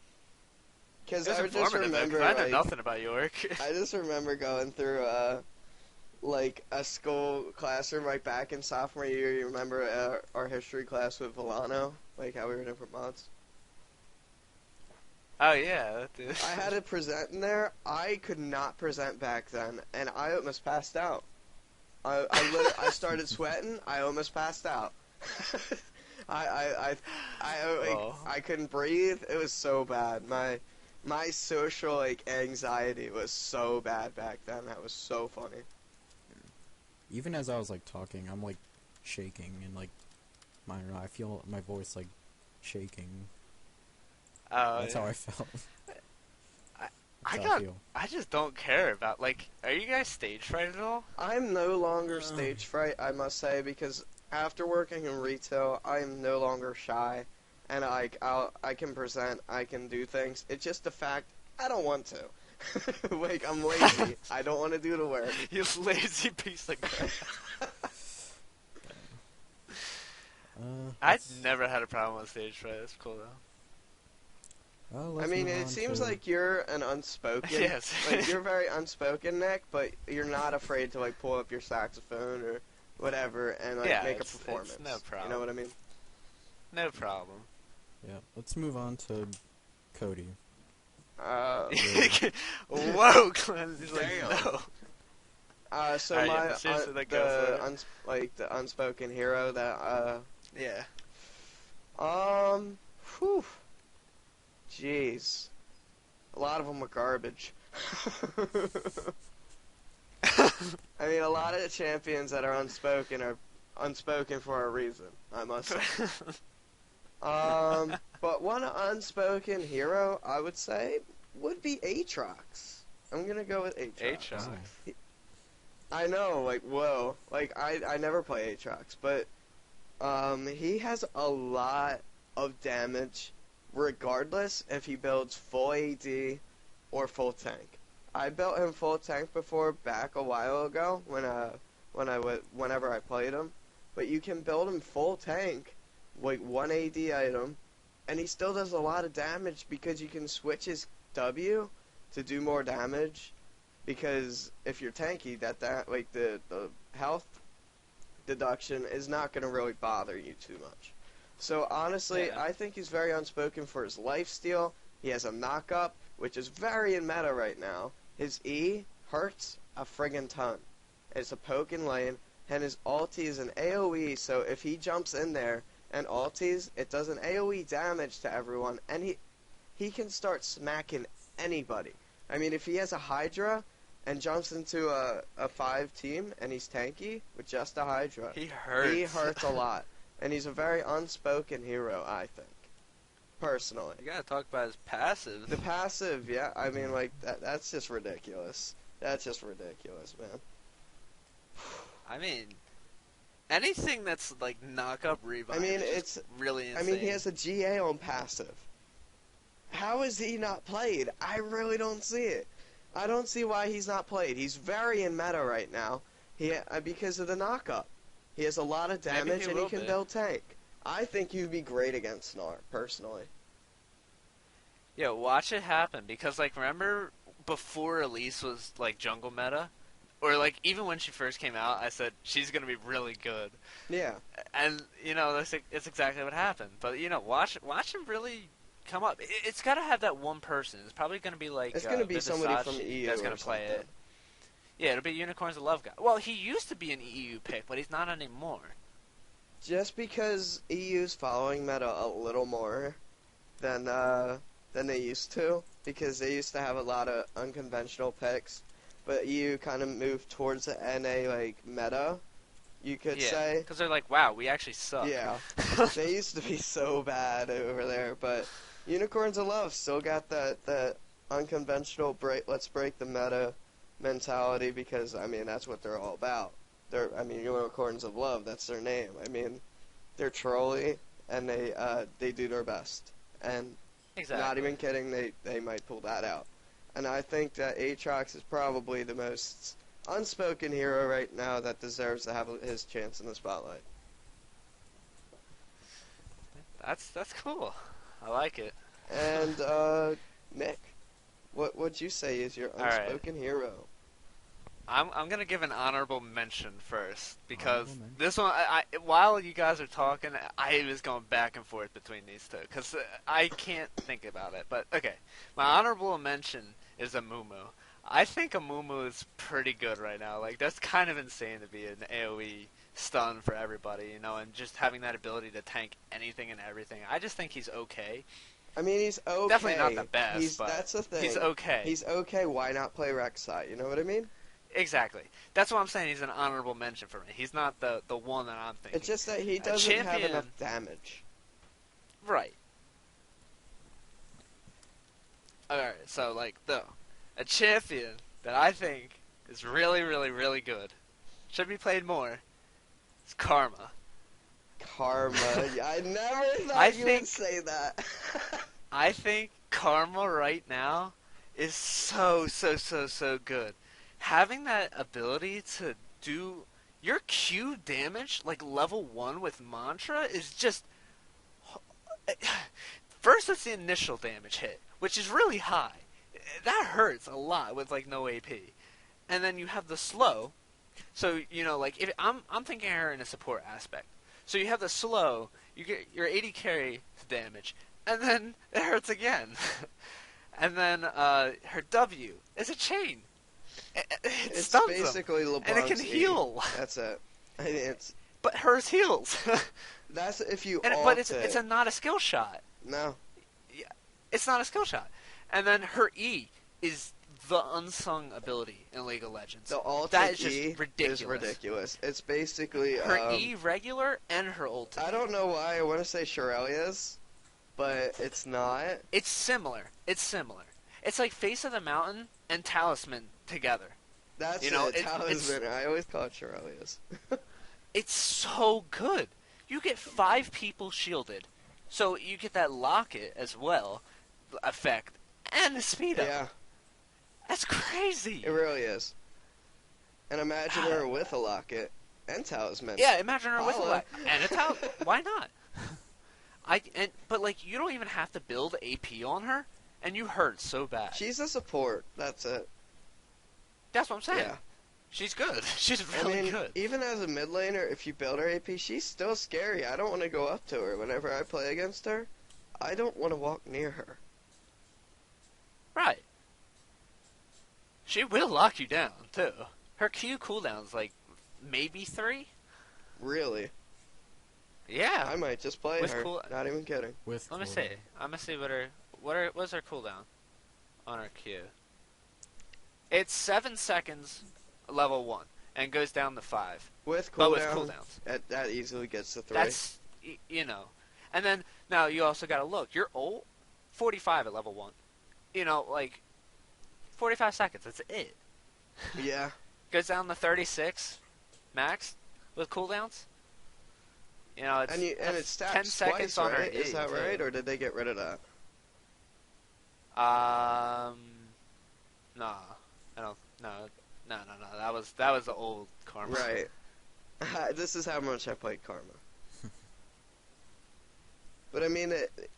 Because It's I just informative though, 'cause remember, I know like, nothing about York. I just remember going through like a school classroom right back in sophomore year. You remember our history class with Volano, like how we were different mods. Oh yeah, that dude. I had to present in there. I could not present back then, and I almost passed out. I started sweating. I almost passed out. Oh. I couldn't breathe. It was so bad. My social like anxiety was so bad back then. That was so funny. Even as I was like talking, I'm like shaking, and like I don't know, I feel my voice like shaking. Oh, That's yeah. how I felt. I That's how got. feel. I just don't care about like. Are you guys stage fright at all? I'm no longer stage fright, I must say, because after working in retail, I am no longer shy, and I can present, I can do things. It's just the fact I don't want to. Like, I'm lazy. I don't want to do the work. You lazy piece of crap. I've Let's- never had a problem with stage fright. That's cool though. well, I let's mean, move it on seems to- like you're an unspoken. Yes. Like, you're very unspoken, Nick, but you're not afraid to, like, pull up your saxophone or whatever and, like, Yeah, make a it's performance. no problem. You know what I mean? No problem. Yeah, let's move on to Cody. Whoa, Glenn. He's like, Damn. no. So Alright, my yeah, seriously, then go for it. the unspoken hero that Yeah. whew, jeez, a lot of them are garbage. I mean, a lot of the champions that are unspoken for a reason, I must say. But one unspoken hero, I would say, would be Aatrox. I'm gonna go with Aatrox. Aatrox. I know, like, whoa. Like, I never play Aatrox, but he has a lot of damage regardless if he builds full AD or full tank. I built him full tank before back a while ago whenever I played him, but you can build him full tank, like 1 AD item, and he still does a lot of damage because you can switch his W to do more damage. Because if you're tanky, that like the health deduction is not going to really bother you too much. So honestly, Yeah. I think he's very unspoken for his lifesteal, He has a knock-up, which is very in meta right now. His E hurts a friggin' ton. It's a poke in lane, and his ulti is an AoE, so if he jumps in there and ultis, it does an AoE damage to everyone, and he can start smacking anybody. I mean, if he has a Hydra and jumps into a 5 team and he's tanky with just a Hydra, He hurts. he hurts a lot. And he's a very unspoken hero, I think. Personally. You gotta talk about his passive. The passive, yeah, I mean, like, that's just ridiculous. That's just ridiculous, man. I mean, anything that's like knock up revive. I mean, is it's just really insane. I mean, he has a GA on passive. How is he not played? I really don't see it. I don't see why he's not played. He's very in meta right now. Because of the knock-up. He has a lot of damage and he can build tank. I think he'd be great against Snar, personally. Yeah, watch it happen because like remember before Elise was like jungle meta, or like even when she first came out, I said she's gonna be really good. Yeah. And you know it's exactly what happened. But you know, watch him really come up. It's got to have that one person. It's probably going to be like it's going to be somebody from EU that's going to play it. Yeah, it'll be Unicorns of Love guy. Well, he used to be an EU pick, but he's not anymore. Just because EU's following meta a little more than they used to, because they used to have a lot of unconventional picks, but EU kind of moved towards the NA like meta. You could say. Because they're like, wow, we actually suck. Yeah. They used to be so bad over there, but Unicorns of Love still got that unconventional let's break the meta mentality, because, I mean, that's what they're all about. Unicorns of Love, that's their name. I mean, they're trolly, and they do their best. And exactly. Not even kidding, they might pull that out. And I think that Aatrox is probably the most unspoken hero right now that deserves to have his chance in the spotlight. That's cool. I like it. And Nick, what'd you say is your unspoken hero? I'm gonna give an honorable mention first because this one, while you guys are talking, I was going back and forth between these two because I can't think about it. But okay, my honorable mention is Amumu. I think Amumu is pretty good right now. Like, that's kind of insane to be an AoE stun for everybody, you know, and just having that ability to tank anything and everything. I just think he's okay. I mean, he's okay. Definitely not the best, but that's the thing. He's okay. He's okay. Why not play Rek'Sai? You know what I mean? Exactly. That's what I'm saying. He's an honorable mention for me. He's not the one that I'm thinking. It's just that he doesn't have enough damage. Right. Alright, so, like, a champion that I think is really, really, really good, should be played more, is Karma. Karma. I never thought you would say that. I think Karma right now is so good. Having that ability to do your Q damage, like level 1 with Mantra, is just... First, it's the initial damage hit, which is really high. That hurts a lot with, like, no AP. And then you have the slow. So, you know, like, if I'm thinking her in a support aspect. So you have the slow, you get your 80 carry damage, and then it hurts again. And then her W is a chain. It stuns basically them, and it can heal. That's it. I mean, but hers heals. That's if you but it's not a skill shot. No. Yeah, it's not a skill shot. And then her E is the unsung ability in League of Legends. The ult that is E just ridiculous. is ridiculous. It's basically her E regular and her ult. I don't know why I want to say Shirelia's, but it's not. It's similar. It's like Face of the Mountain and Talisman together. That's Talisman. I always call it Shirelia's. It's so good. You get 5 people shielded. So you get that locket as well, effect, and the speed up. Yeah. That's crazy. It really is. And imagine her with a locket and talisman. Yeah, imagine her with a locket and a talisman. Why not? But like, you don't even have to build AP on her, and you hurt so bad. She's a support. That's it. That's what I'm saying. Yeah. She's good. She's really good. Even as a mid laner, if you build her AP, she's still scary. I don't want to go up to her. Whenever I play against her, I don't want to walk near her. Right. She will lock you down, too. Her Q cooldown's like maybe 3? Really? Yeah. I might just play With her. cool- Not even kidding. With Let me cooldown. see. I'm gonna see what's her cooldown on her Q. It's 7 seconds, level 1, and goes down to 5. With But with cooldown, cooldowns. that easily gets to 3. That's, And then, now you also gotta look. You're old, 45 at level 1. Like, 45 seconds, that's it. Yeah. Goes down to 36 max with cooldowns. It's And it stacks 10 seconds twice, on right? her Is that too. right, or did they get rid of that? No, I don't. No. That was the old Karma. Right. This is how much I played Karma. But I mean,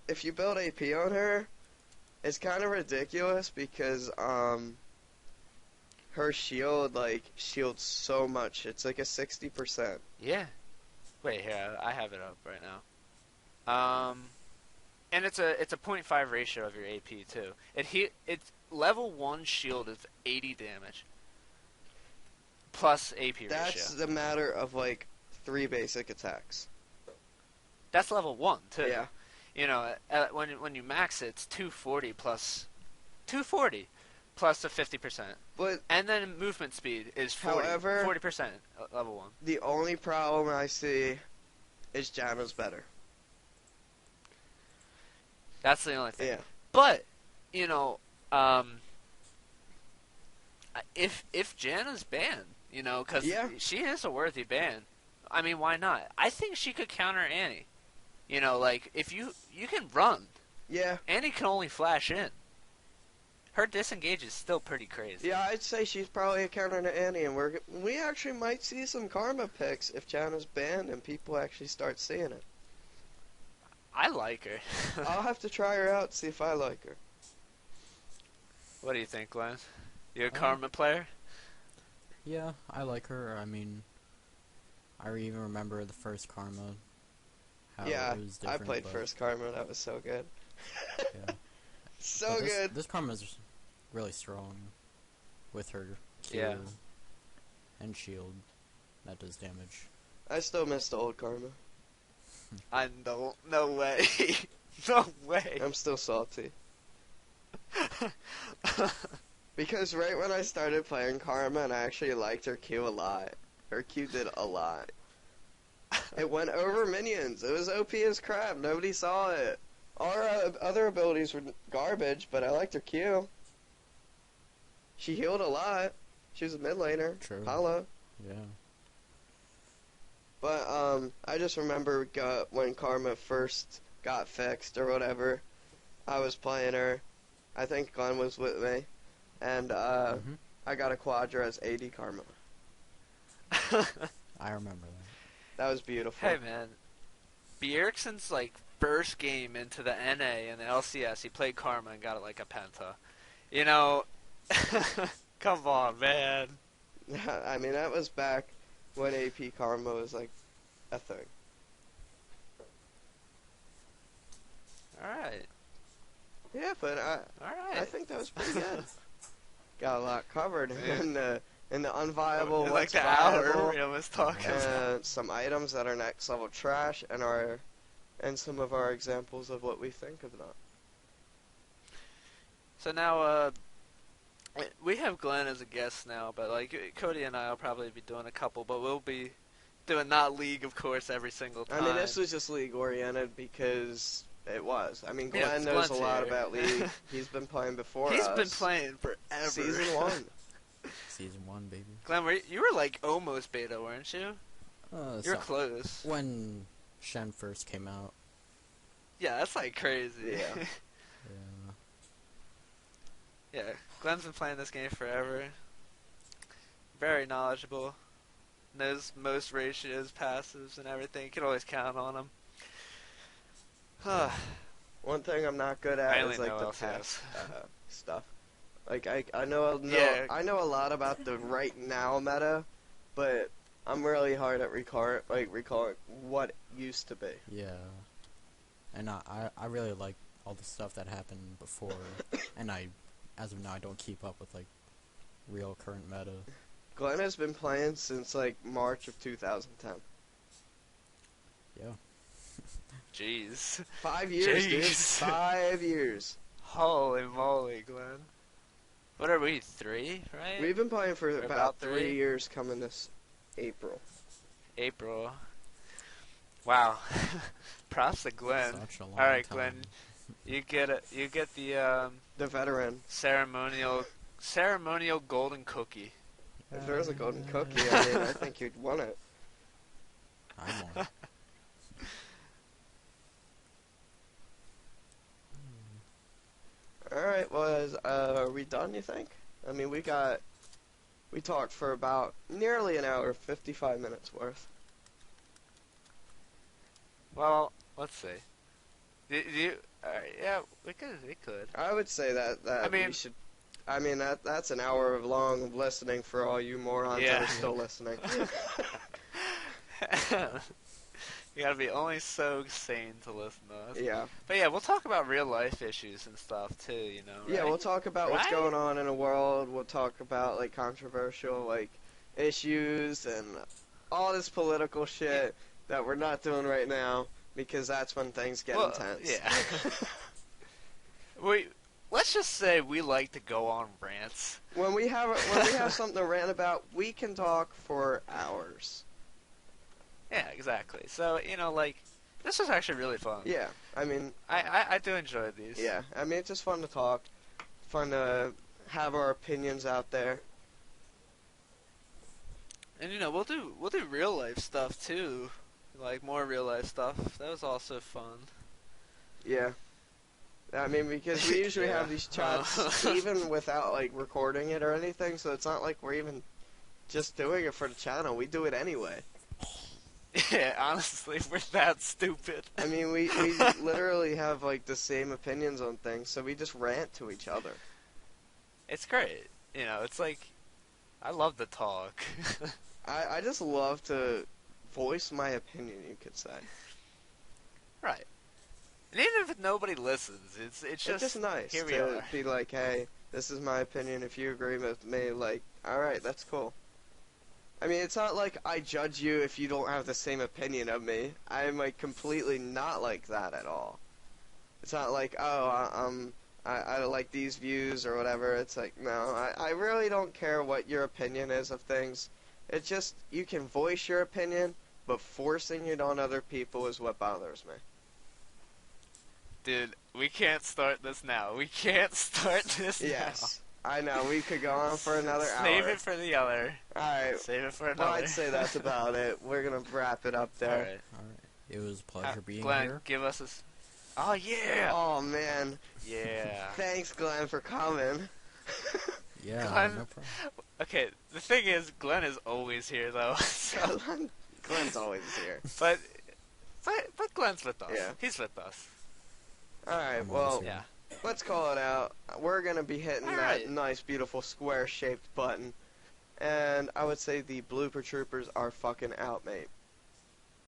if you build AP on her, it's kind of ridiculous because her shield shields so much. It's like a 60%. Yeah. Wait here, I have it up right now. And it's a 0.5 ratio of your AP too. It's level 1 shield is 80 damage. Plus AP That's ratio. the matter of 3 basic attacks. That's level 1 too. Yeah. When you max it, it's 240 plus 240 plus the 50%. But And then movement speed is 40, However, 40% level 1. the only problem I see is Janna's better. That's the only thing. Yeah. But, if Janna's banned, because Yeah. she is a worthy ban, I mean, why not? I think she could counter Annie. If you can run, Yeah. Annie can only flash in. Her disengage is still pretty crazy. Yeah, I'd say she's probably a counter to Annie, and we actually might see some Karma picks if Janna's banned and people actually start seeing it. I like her. I'll have to try her out, see if I like her. What do you think, Glenn? You a Karma player? Yeah, I like her. I mean, I even remember the first Karma. How Yeah, it was I different, played but, first Karma. That was so good. Yeah. So But good. This Karma's really strong with her Q Yeah. and shield. That does damage. I still miss the old Karma. I don't. No way. No way. I'm still salty. Because right when I started playing Karma, and I actually liked her Q a lot. Her Q did a lot. It went over minions. It was OP as crap. Nobody saw it. Our other abilities were garbage, but I liked her Q. She healed a lot. She was a mid laner. True. Holla. Yeah. But I just remember when Karma first got fixed or whatever. I was playing her. I think Glenn was with me, and I got a Quadra as AD Karma. I remember that. That was beautiful. Hey man, Bjergsen's first game into the NA and the LCS, he played Karma and got it like a penta. Come on, man. I mean, that was back when AP Karma was a thing. All right. Yeah, but All I right. think that was pretty good. Got a lot covered Yeah. in the unviable, like what's the viable, hour we was talking. some items that are next level trash, and some of our examples of what we think of that. So now, we have Glenn as a guest now, but Cody and I will probably be doing a couple, but we'll be doing not League, of course, every single time. I mean, this was just League oriented because it was. I mean, Yeah, Glenn it's knows Glenn's a lot here. about League. He's been playing before He's us. been playing forever. Season 1. Season 1, baby. Glenn, you were almost beta, weren't you? You're So, close. when Shen first came out. Yeah, that's crazy. Yeah. Yeah. Yeah, Glenn's been playing this game forever. Very knowledgeable. Knows most ratios, passives, and everything. You can always count on him. One thing I'm not good at I only is know the LCS. test stuff. I know Yeah. I know a lot about the right now meta, but I'm really hard at recalling what used to be. Yeah. And I really like all the stuff that happened before, and I as of now, I don't keep up with like real current meta. Glenn has been playing since like March of 2010. Yeah. Jeez. 5 years, dude. Jeez. 5 years. Holy moly, Glenn. What are we, 3, right? We've been playing for We're about 3 3? years coming this April. April. Wow. Props to Glenn. Such a long Alright, time. Glenn. You get the The veteran. ceremonial golden cookie. If there was a golden cookie, I mean, I think you'd want it. I want. Alright, well, are we done, you think? I mean, we talked for about nearly an hour, 55 minutes worth. Well, let's see. Yeah, we could. I would say that I mean- we should. I mean, that's an hour of long listening for all you morons that Yeah. are still listening. You gotta be only so sane to listen to us. Yeah. But yeah, we'll talk about real life issues and stuff too, you know, right? Yeah, we'll talk about what's Right? going on in the world. We'll talk about like controversial like issues and all this political shit that we're not doing right now because that's when things get intense. Yeah. Let's just say we like to go on rants. When we have something to rant about, we can talk for hours. Yeah, exactly. So, you know, like, this was actually really fun. Yeah, I mean, I do enjoy these. yeah, I mean it's just fun to talk, fun to have our opinions out there. And you know, we'll do real life stuff too. Like more real life stuff. That was also fun. Yeah. I mean, because we usually Yeah. have these chats even without, like, recording it or anything, so it's not like we're even just doing it for the channel. We do it anyway. Yeah, honestly, we're that stupid. I mean, we literally have, like, the same opinions on things, so we just rant to each other. It's great. You know, it's like, I love to talk. I just love to voice my opinion, you could say. Right. And even if nobody listens, it's just nice here we to are. be like, hey, this is my opinion. If you agree with me, like, alright, that's cool. I mean, it's not like I judge you if you don't have the same opinion of me. I'm, like, completely not like that at all. It's not like, oh, I like these views or whatever. It's like, no, I really don't care what your opinion is of things. It's just, you can voice your opinion, but forcing it on other people is what bothers me. Dude, we can't start this now. We can't start this Yes. I know, we could go on for another hour. Save it for the other. Alright, Save it for well, another. I'd say that's about it. We're gonna wrap it up there. Alright. Alright. It was a pleasure being Glenn, here. give us Oh, yeah! Oh, man. Yeah. Thanks, Glenn, for coming. Yeah, Glenn- no problem. Okay, the thing is, Glenn is always here, though. So, Glenn's always here. but Glenn's with us. Yeah. He's with us. Alright, I'm well, always here. Yeah. let's call it out. We're gonna be hitting that Alright. nice, beautiful, square-shaped button. And I would say the Blooper Troopers are fucking out, mate.